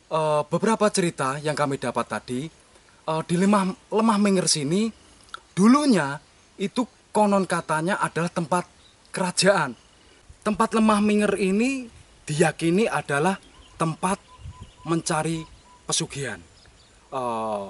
Beberapa cerita yang kami dapat tadi di Lemah Minger sini dulunya itu konon katanya adalah tempat kerajaan. Tempat Lemah Minger ini diyakini adalah tempat mencari pesugihan. Eh,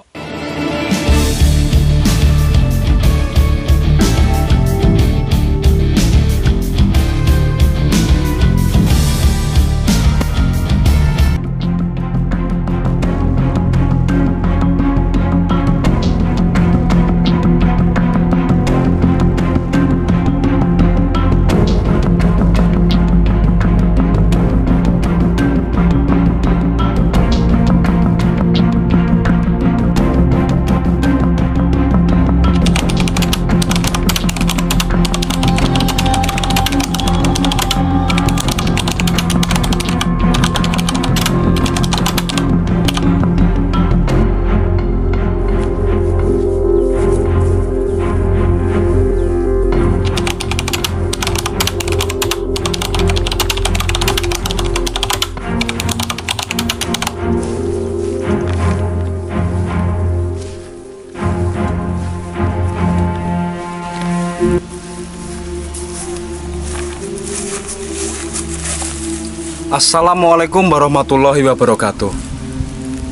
Assalamualaikum warahmatullahi wabarakatuh.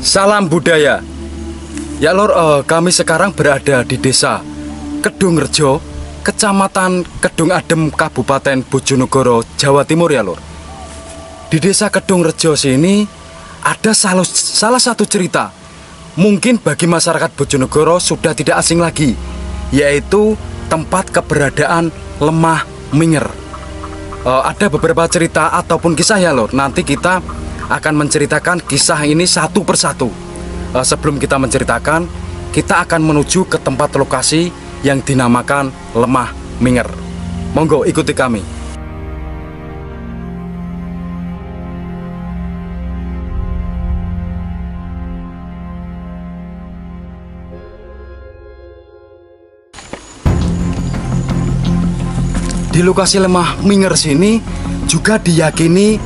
Salam budaya. Ya Lur, kami sekarang berada di desa Kedungrejo, Kecamatan Kedung Adem, Kabupaten Bojonegoro, Jawa Timur ya Lur. Di desa Kedungrejo sini ada salah satu cerita. Mungkin bagi masyarakat Bojonegoro sudah tidak asing lagi, yaitu tempat keberadaan Lemah Minger. Ada beberapa cerita ataupun kisah ya Lur. Nanti kita akan menceritakan kisah ini satu persatu. Sebelum kita menceritakan, kita akan menuju ke tempat lokasi yang dinamakan Lemah Minger. Monggo ikuti kami. Di lokasi Lemah Minger sini juga diyakini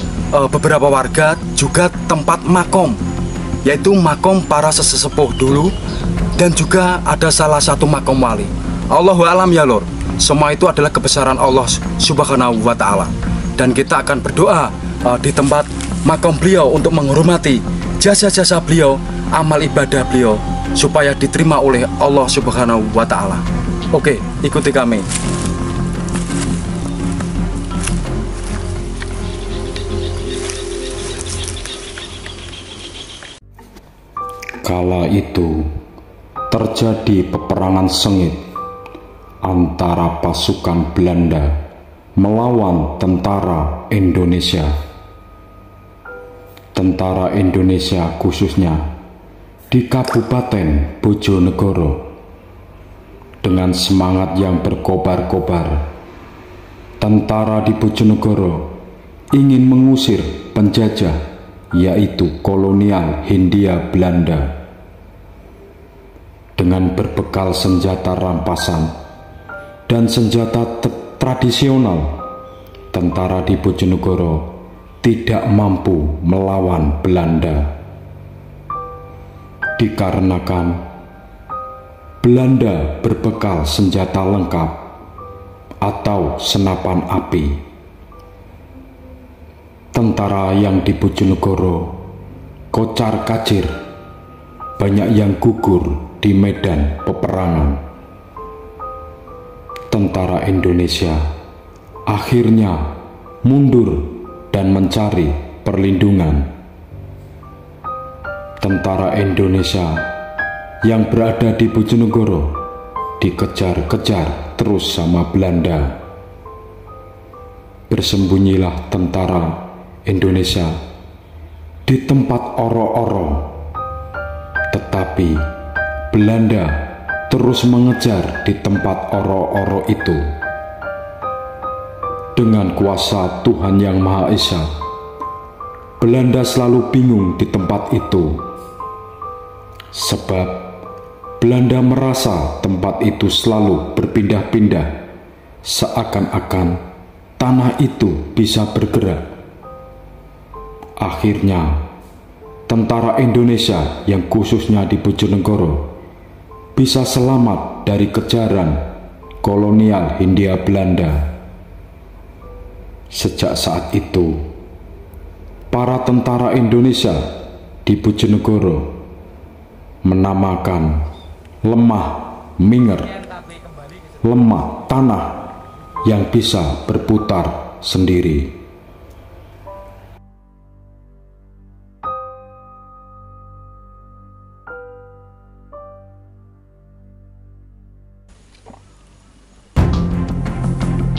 beberapa warga juga tempat makom, yaitu makom para sesepuh dulu, dan juga ada salah satu makom wali. Allahu alam ya Lur. Semua itu adalah kebesaran Allah Subhanahu wa Ta'ala. Dan kita akan berdoa di tempat makom beliau untuk menghormati jasa-jasa beliau, amal ibadah beliau, supaya diterima oleh Allah Subhanahu wa Ta'ala. Oke, ikuti kami. Kala itu terjadi peperangan sengit antara pasukan Belanda melawan tentara Indonesia. Tentara Indonesia khususnya di Kabupaten Bojonegoro dengan semangat yang berkobar-kobar. Tentara di Bojonegoro ingin mengusir penjajah, yaitu kolonial Hindia Belanda. Dengan berbekal senjata rampasan dan senjata tradisional, tentara di Bojonegoro tidak mampu melawan Belanda. Dikarenakan Belanda berbekal senjata lengkap atau senapan api. Tentara yang di Bojonegoro kocar-kacir, banyak yang gugur di medan peperangan. Tentara Indonesia akhirnya mundur dan mencari perlindungan. Tentara Indonesia yang berada di Bojonegoro dikejar-kejar terus sama Belanda. Bersembunyilah tentara Indonesia di tempat oro-oro, tetapi Belanda terus mengejar di tempat oro-oro itu. Dengan kuasa Tuhan Yang Maha Esa, Belanda selalu bingung di tempat itu, sebab Belanda merasa tempat itu selalu berpindah-pindah, seakan-akan tanah itu bisa bergerak. Akhirnya tentara Indonesia yang khususnya di Bojonegoro bisa selamat dari kejaran kolonial Hindia Belanda. Sejak saat itu, para tentara Indonesia di Bojonegoro menamakan Lemah Minger, lemah tanah yang bisa berputar sendiri.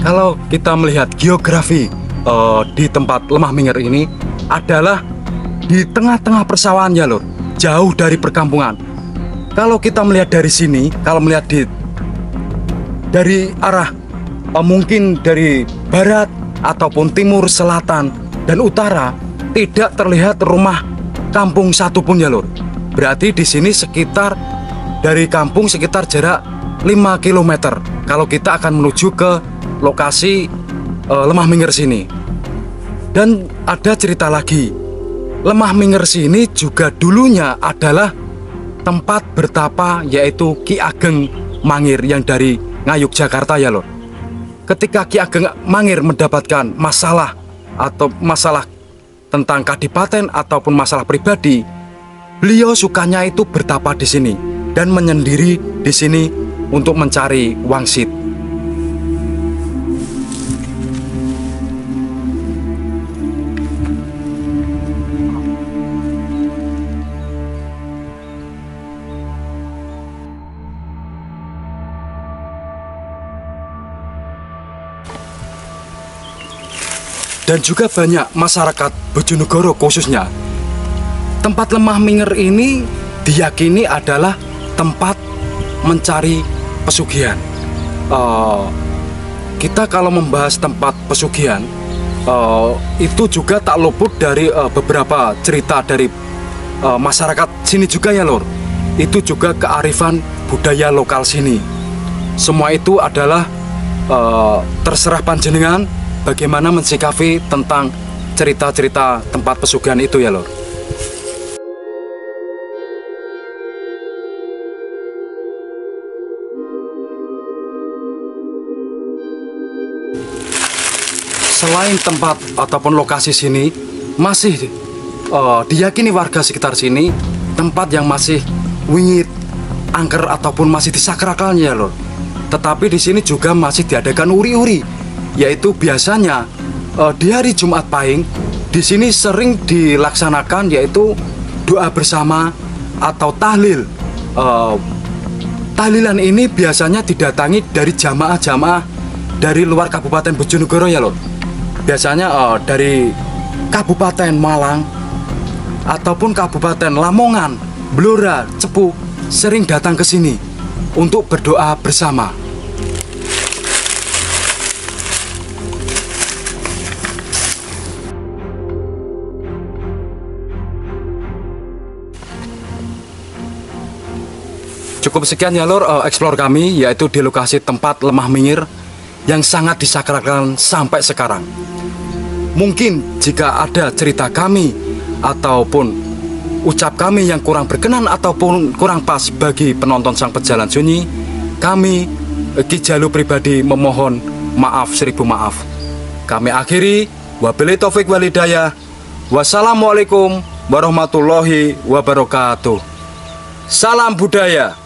Kalau kita melihat geografi di tempat Lemah Minger ini adalah di tengah-tengah persawahan ya lur, jauh dari perkampungan. Kalau kita melihat dari sini, kalau melihat dari arah mungkin dari barat ataupun timur, selatan dan utara, tidak terlihat rumah kampung satupun ya lur. Berarti di sini sekitar dari kampung sekitar jarak 5 km kalau kita akan menuju ke lokasi Lemah Minger sini. Dan ada cerita lagi, Lemah Minger sini juga dulunya adalah tempat bertapa yaitu Ki Ageng Mangir yang dari Ngayuk Jakarta ya lor. Ketika Ki Ageng Mangir mendapatkan masalah atau masalah tentang kadipaten ataupun masalah pribadi, beliau sukanya itu bertapa di sini dan menyendiri di sini untuk mencari wangsit. Dan juga banyak masyarakat Bojonegoro khususnya, tempat Lemah Minger ini diyakini adalah tempat mencari pesugihan. Kita kalau membahas tempat pesugihan, itu juga tak luput dari beberapa cerita dari masyarakat sini juga ya lor. Itu juga kearifan budaya lokal sini. Semua itu adalah terserah panjenengan bagaimana mensikapi tentang cerita-cerita tempat pesugihan itu ya lor. Selain tempat ataupun lokasi sini masih diyakini warga sekitar sini tempat yang masih wingit, angker ataupun masih disakralkannya ya lor. Tetapi di sini juga masih diadakan uri-uri, yaitu biasanya di hari Jumat Pahing di sini sering dilaksanakan yaitu doa bersama atau tahlil. Tahlilan ini biasanya didatangi dari jamaah-jamaah dari luar Kabupaten Bojonegoro ya lor. Biasanya dari Kabupaten Malang ataupun Kabupaten Lamongan, Blora, Cepu sering datang ke sini untuk berdoa bersama. Cukup sekian ya lor explore kami yaitu di lokasi tempat Lemah Minger yang sangat disakralkan sampai sekarang. Mungkin jika ada cerita kami ataupun ucap kami yang kurang berkenan ataupun kurang pas bagi penonton Sang Pejalan Sunyi, kami Ki Jalu pribadi memohon maaf seribu maaf. Kami akhiri, wabillahi taufik wal hidayah. Wassalamualaikum warahmatullahi wabarakatuh. Salam budaya.